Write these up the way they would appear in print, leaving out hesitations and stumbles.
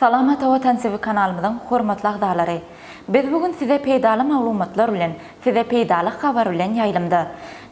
Salamat Watan TV kanalımızın hormatly agdalary. Biz bugün size peýdaly maglumatlar bilen, size peýdaly habar bilen ýaýlymda.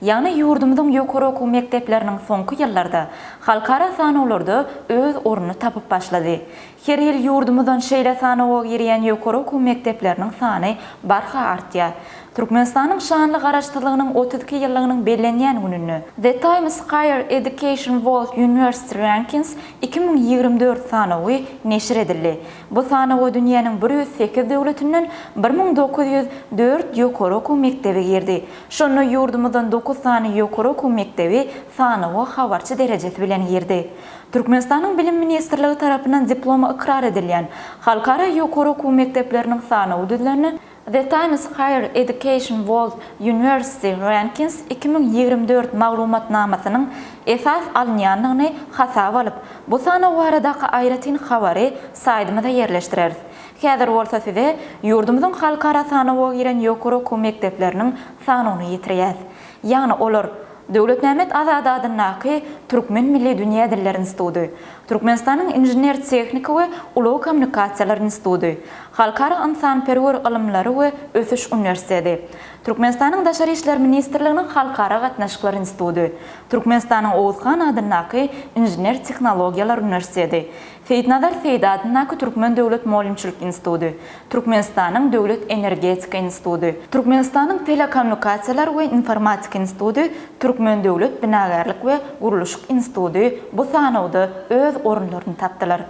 Ýani ýurdumyzyň ýokary okuw mekdepleriniň soňky ýyllarda halkara sanawlarda öz ornuny tapyp başlady. Her ýyl ýurdumyzdan şeýle sanawa girýän ýokary okuw mekdepleriniň sany barha artýar. Türkmenistanyň şanly garaşdyrlygynyň 32 ýyllygynyň bellenýän gününi The Times Higher Education World University Rankings 2024 sanawy neşir edildi. Bu sanawy dünýäniň 108 döwletinden 1904 ýokary okuw mekdebi girdi. Şonu ýurdumyzdan 9 sany ýokary okuw mekdebi sanawy habarçy derejesi bilen girdi. Türkmenistanyň Bilim Ministrligi tarapyndan diplomy ikrar edilýän halkara ýokary okuw mekdepleriniň sanawy düzlerini The Times Higher Education World University Rankings 2024 maglumatnamasynyň esas alınýanlygyny hasaba alyp, bu sanawy baradaky aýratyn habary saýtymyza ýerleşdireriz. Häzir bolsa size ýurdumyzyň halkara sanawy giren ýokary okuw mekdepleriniň sanawyny ýetirýäs. Ýagny olar Döwletnämet azadadynyňky Türkmen Milli Dünýä Diller Instituty, Türkmenistanyň Inженер Техника we Uly Kommunikasiýalar Instituty, Halkara Insanperwer Ilmlary we Ösüş Universiteti, Türkmenistanyň Daşary işler Ministrliginiň Halkara Gatnaşyklar Instituty, Türkmenistanyň Owuzhan adynyňky Inженер Tehnologiýalar Universiteti, Seýidnazar Seýid adynyňky Türkmen Döwlet Molimçilik Instituty, Türkmenistanyň Döwlet Energetika Instituty, Türkmenistanyň Telekommunikasiýalar we Informatika Instituty, Türkmen Döwlet Binagarlyk we Guruluşyk Instituty bu sanawda öz orunlaryny tapdylar.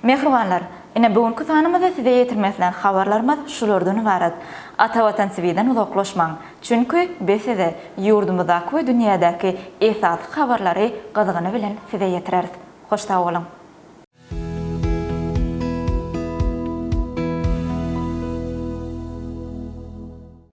Mehribanlar, ine bugünkü sanamyzda size ýetirmeslen habarlarymyz şulardan ibaret. Ata Watan TV-den uzaklaşmaň. Çünki biz size ýurdumyzdaky we dünýädäki esas habarlary gyzygyny bilen size ýetireriz. Hoşta bolun.